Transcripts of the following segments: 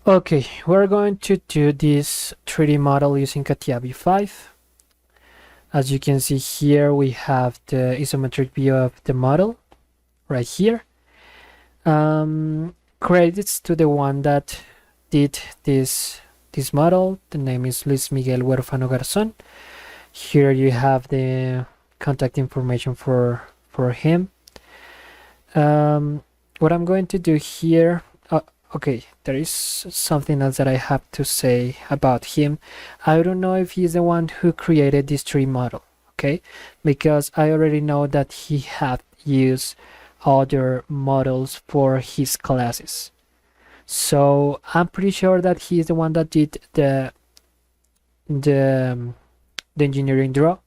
Okay, we're going to do this 3D model using Catia V5. As you can see here, we have the isometric view of the model right here. Credits to the one that did this model. The name is Luis Miguel Huerfano Garzón. Here you have the contact information for him. What I'm going to do here, okay, there is something else that I have to say about him. I don't know if he's the one who created this tree model, okay, because I already know that he had used other models for his classes. So I'm pretty sure that he's the one that did the engineering draw,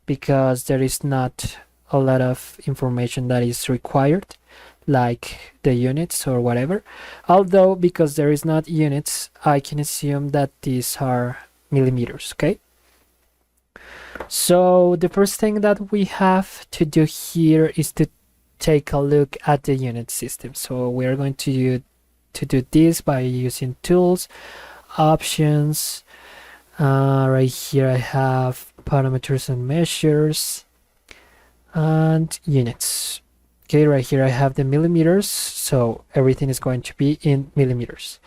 because there is not a lot of information that is required, like the units or whatever. Although, because there is not units, I can assume that these are millimeters, okay? So the first thing that we have to do here is to take a look at the unit system. So we're going to do this by using tools, options. Right here I have parameters and measures and units. Okay, right here I have the millimeters, so everything is going to be in millimeters.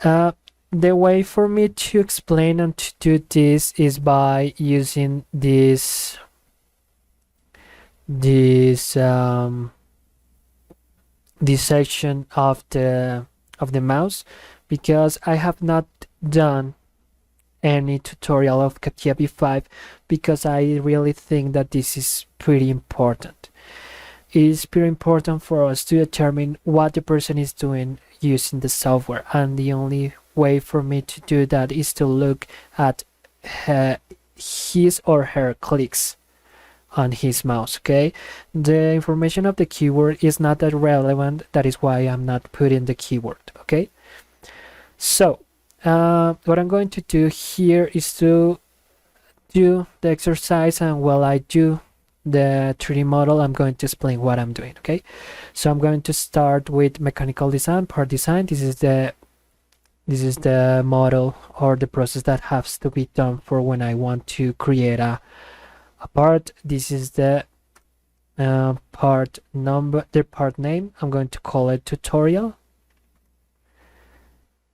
The way for me to explain and to do this is by using this section of the mouse, because I have not done any tutorial of Catia V5, because I really think that this is pretty important. It is pretty important for us to determine what the person is doing using the software, and the only way for me to do that is to look at his or her clicks on his mouse. Okay, the information of the keyword is not that relevant, that is why I'm not putting the keyword. Okay, so what I'm going to do here is to do the exercise, and while I do the 3D model, I'm going to explain what I'm doing. Okay, so I'm going to start with mechanical design, part design. This is the model or the process that has to be done for when I want to create a part. This is the part number, the part name. I'm going to call it tutorial.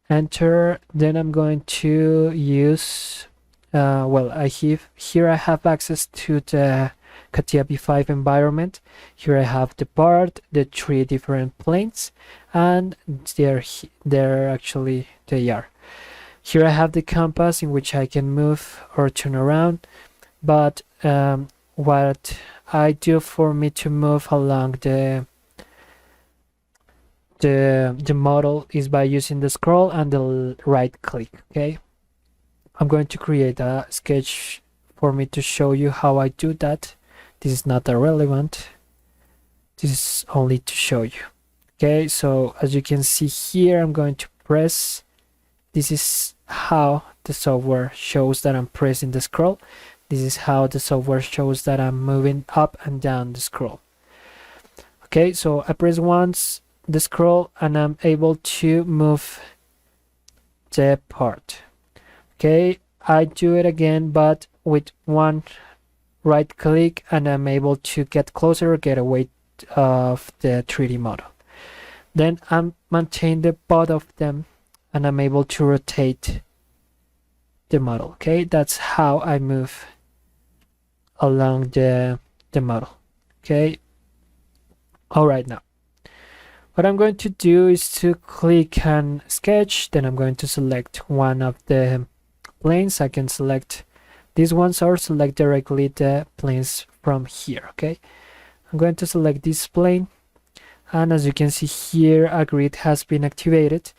Enter. Then I'm going to use well, I have access to the Catia V5 environment. Here I have the part, the 3 different planes, and they're actually they are. Here I have the compass in which I can move or turn around, but what I do for me to move along the model is by using the scroll and the right click. Okay, I'm going to create a sketch for me to show you how I do that. This is not irrelevant, this is only to show you. Okay, so as you can see here, I'm going to press. This is how the software shows that I'm pressing the scroll. This is how the software shows that I'm moving up and down the scroll. Okay, so I press once the scroll and I'm able to move the part. Okay, I do it again, but with one right click, and I'm able to get closer or get away of the 3D model. Then I maintain the both of them, and I'm able to rotate the model. Okay, that's how I move along the model. Okay, all right, now what I'm going to do is to click on sketch. Then I'm going to select one of the planes. I can select these ones or select directly the planes from here. Okay, I'm going to select this plane, and as you can see here, a grid has been activated,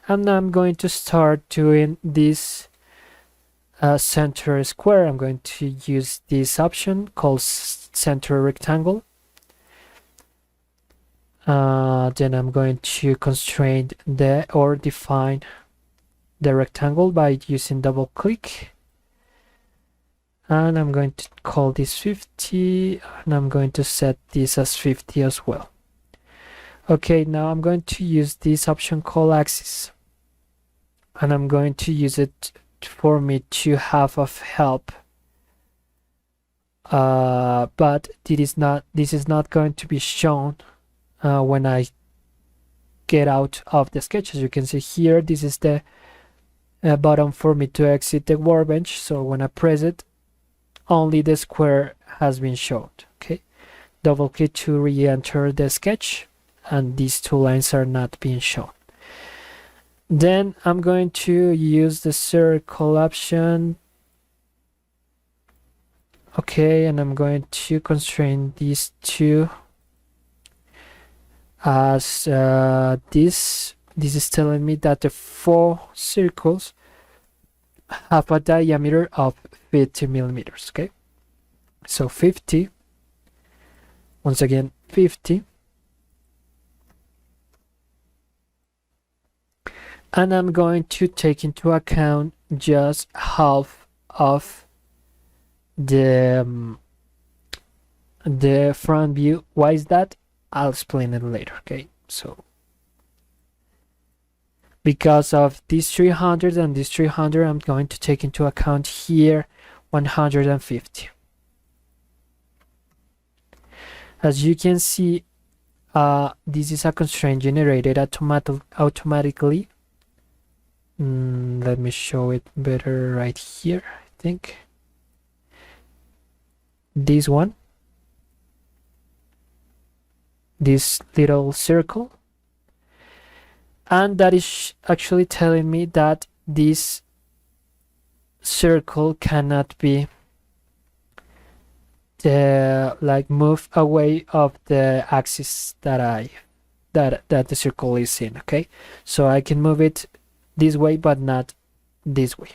and now I'm going to start doing this center square. I'm going to use this option called center rectangle. Then I'm going to constrain or define the rectangle by using double click, and I'm going to call this 50, and I'm going to set this as 50 as well. Okay, now I'm going to use this option called axis. and I'm going to use it for me to have of help, but this is not going to be shown when I get out of the sketch. As you can see here, this is the button for me to exit the workbench, so when I press it, only the square has been shown. Okay, double click to re-enter the sketch, and these two lines are not being shown. Then I'm going to use the circle option. Okay, and I'm going to constrain these two as this is telling me that the 4 circles have a diameter of 50 millimeters. Okay, so 50, once again 50, and I'm going to take into account just half of the front view. Why is that? I'll explain it later. Okay, so because of these 300 and this 300, I'm going to take into account here 150. As you can see, this is a constraint generated automatically. Let me show it better right here. I think this one, this little circle, and that is actually telling me that this circle cannot be move away of the axis that the circle is in. Okay, so I can move it this way but not this way.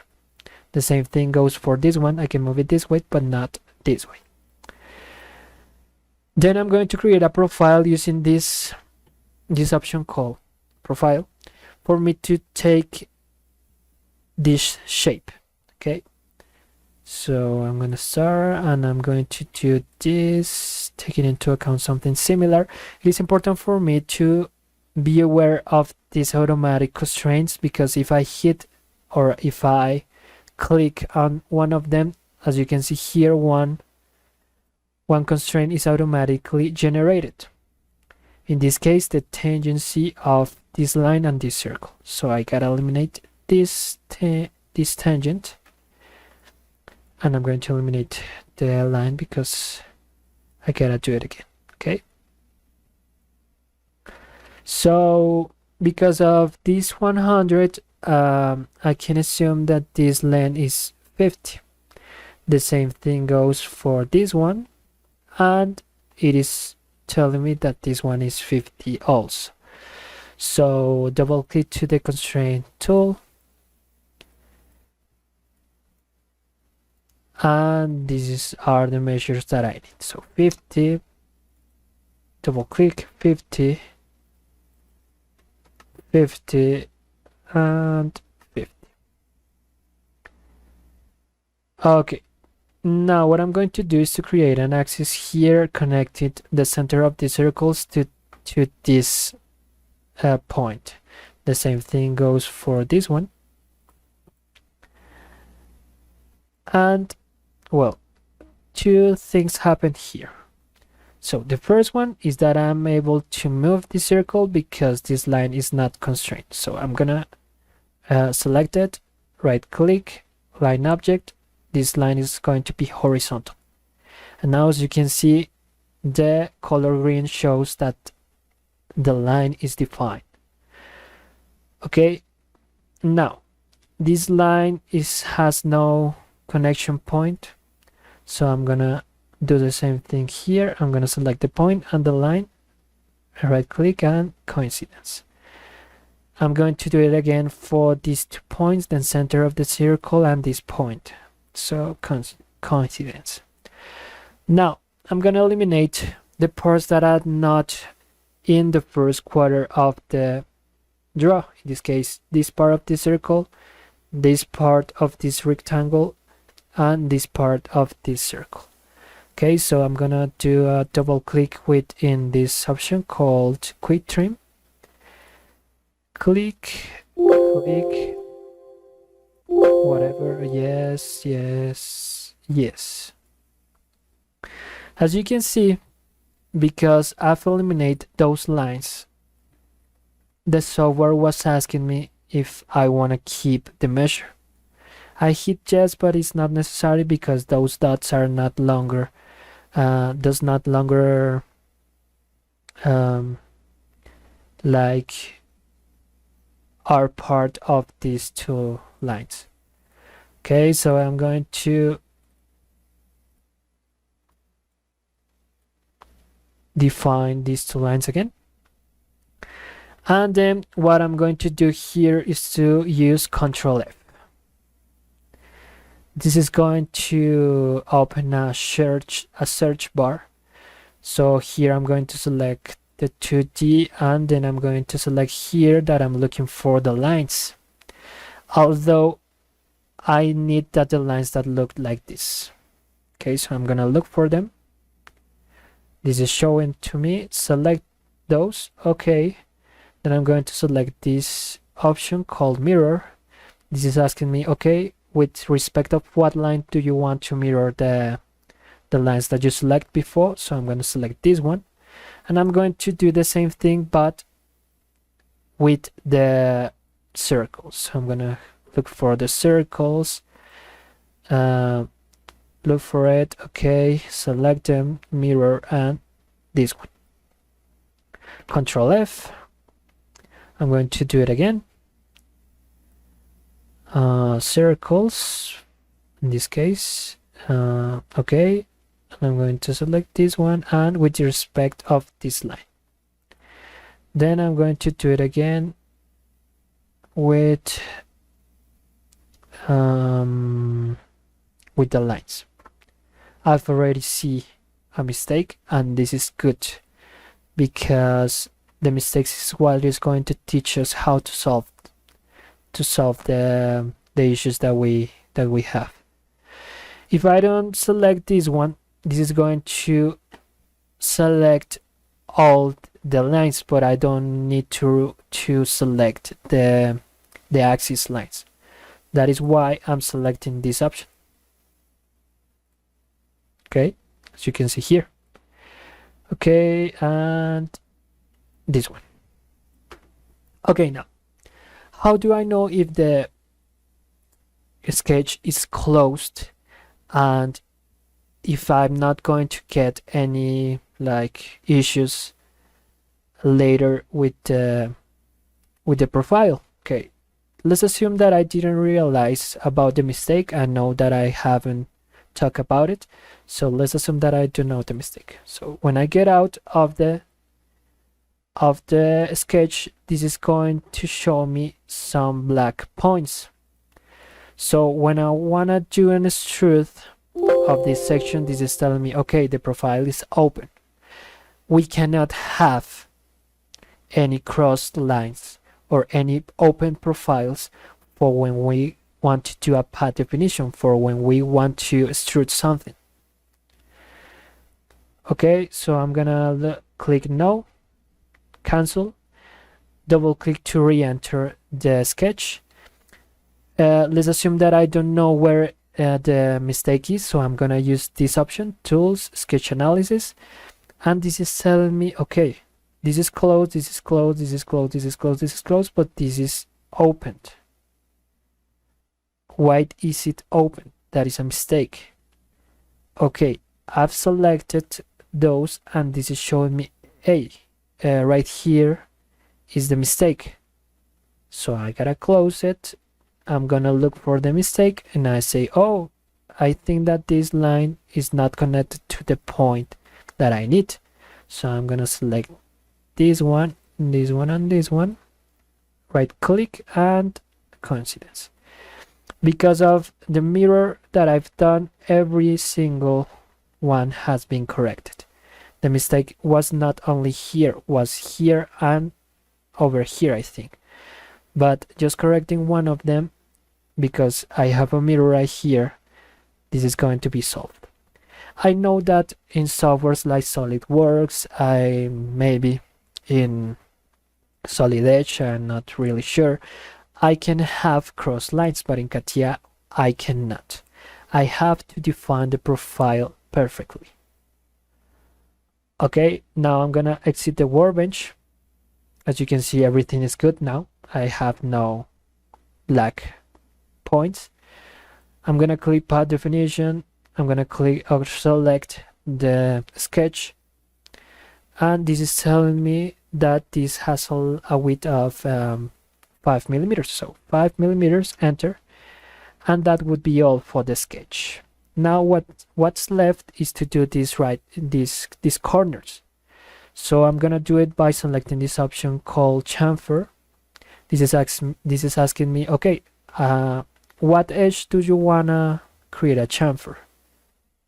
The same thing goes for this one. I can move it this way but not this way. Then I'm going to create a profile using this option called profile for me to take this shape. Okay, so I'm going to start and I'm going to do this, taking into account something similar. It is important for me to be aware of these automatic constraints, because if I hit or if I click on one of them, as you can see here, one constraint is automatically generated. In this case, the tangency of this line and this circle. So I gotta eliminate this tangent, and I'm going to eliminate the line because I gotta do it again. Okay, so because of this 100, I can assume that this length is 50. The same thing goes for this one, and it is telling me that this one is 50 also. So double click to the constraint tool, and these are the measures that I need. So 50, double click, 50, 50, and 50. Okay, now what I'm going to do is to create an axis here connecting the center of the circles to this point. The same thing goes for this one. And well, two things happen here. So the first one is that I'm able to move the circle because this line is not constrained. So I'm gonna select it, right click, line object. This line is going to be horizontal. And now, as you can see, the color green shows that the line is defined. Okay, now this line has no connection point, so I'm gonna do the same thing here. I'm gonna select the point and the line, right click, and coincidence. I'm going to do it again for these 2 points, then center of the circle and this point. So coincidence. Now I'm gonna eliminate the parts that are not in the first quarter of the draw. In this case, this part of the circle, this part of this rectangle, and this part of this circle. Okay, so I'm gonna do a double click within this option called quick trim. Click, whatever. Yes, yes, yes. As you can see, because I've eliminated those lines, the software was asking me if I want to keep the measure. I hit yes, but it's not necessary because those dots are not longer does not longer um, like are part of these two lines. Okay, so I'm going to define these two lines again. And then what I'm going to do here is to use Control F. This is going to open a search bar. So here I'm going to select the 2D, and then I'm going to select here that I'm looking for the lines. Although I need that the lines that look like this. Okay, so I'm gonna look for them. This is showing to me, select those. Okay, then I'm going to select this option called mirror. This is asking me, okay, with respect of what line do you want to mirror the lines that you select before. So I'm going to select this one, and I'm going to do the same thing but with the circles. So I'm going to look for the circles, look for it. Okay, select them, mirror, and this one. Control F. I'm going to do it again. Circles in this case. Okay, I'm going to select this one, and with respect of this line. Then I'm going to do it again with the lines. I've already see a mistake, and this is good because the mistakes is what is going to teach us how to solve the issues that we have. If I don't select this one, this is going to select all the lines, but I don't need to select the axis lines. That is why I'm selecting this option. Okay, as you can see here. Okay, and this one. Okay, now how do I know if the sketch is closed and if I'm not going to get any like issues later with the profile? Okay, let's assume that I didn't realize about the mistake and know that I haven't talked about it. So let's assume that I do know the mistake. So when I get out of the sketch, this is going to show me some black points. So when I wanna do an extrude of this section, this is telling me, okay, the profile is open. We cannot have any crossed lines or any open profiles for when we want to do a path definition, for when we want to extrude something. Okay, so I'm gonna click no, cancel, double click to re-enter the sketch. Let's assume that I don't know where the mistake is, so I'm gonna use this option, tools, sketch analysis, and this is telling me, okay, this is closed, this is closed, this is closed, this is closed, this is closed, but this is opened. Why is it open? That is a mistake. Okay, I've selected those, and this is showing me, hey, right here is the mistake. So I gotta close it. I'm gonna look for the mistake, and I say, oh, I think that this line is not connected to the point that I need. So I'm gonna select this one, this one, and this one, right click, and coincidence. Because of the mirror that I've done, every single one has been corrected. The mistake was not only here, was here and over here, I think. But just correcting one of them, because I have a mirror right here, this is going to be solved. I know that in softwares like SolidWorks, maybe in Solid Edge, I'm not really sure, I can have cross lines, but in Catia I cannot. I have to define the profile perfectly. Okay, now I'm gonna exit the workbench. As you can see, everything is good now. I have no black points. I'm gonna click path definition. I'm gonna click or select the sketch, and this is telling me that this has a width of 5 millimeters. So 5 millimeters, enter, and that would be all for the sketch. Now what's left is to do these corners. So I'm gonna do it by selecting this option called chamfer. This is asking me, okay, what edge do you wanna create a chamfer?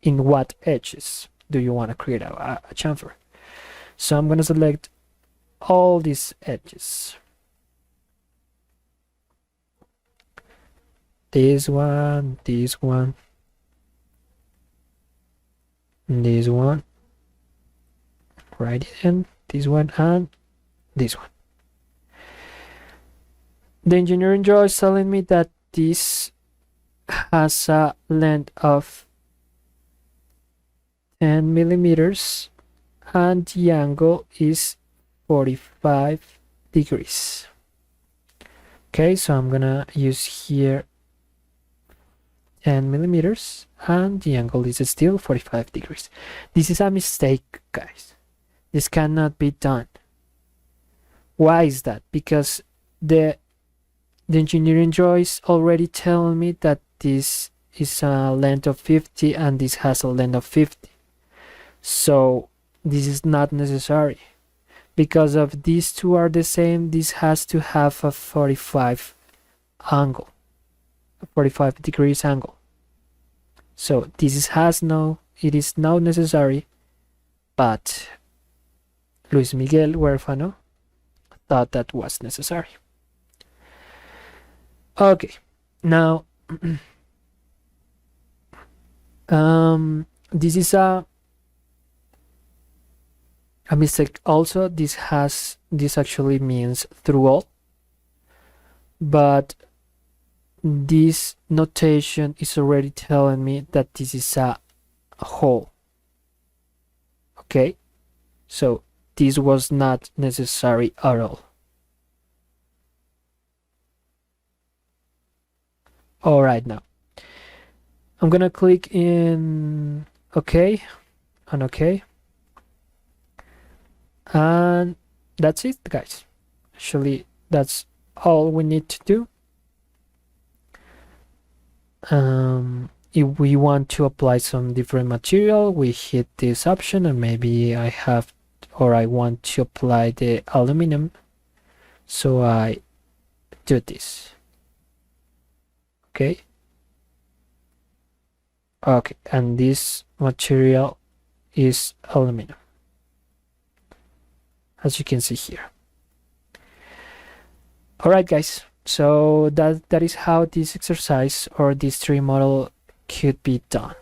In what edges do you wanna create a chamfer? So I'm gonna select all these edges. This one, this one, this one, right in, this one, and this one. The engineering drawing is telling me that this has a length of 10 millimeters and the angle is 45 degrees. Okay, so I'm gonna use here 10 millimeters and the angle is still 45 degrees. This is a mistake, guys. This cannot be done. Why is that? Because the engineering drawing is already telling me that this is a length of 50 and this has a length of 50. So this is not necessary. Because of these two are the same, this has to have a 45 angle, a 45 degrees angle. So this it is not necessary, but Luis Miguel Huérfano thought that was necessary. Okay, now this is a mistake also. This actually means through all, but this notation is already telling me that this is a hole. Okay, so this was not necessary at all. All right, now I'm gonna click in OK and OK, and that's it, guys. Actually, that's all we need to do. If we want to apply some different material, we hit this option, and maybe I want to apply the aluminum, so I do this. Okay, and this material is aluminum, as you can see here. All right, guys, so that is how this exercise or this tree model could be done.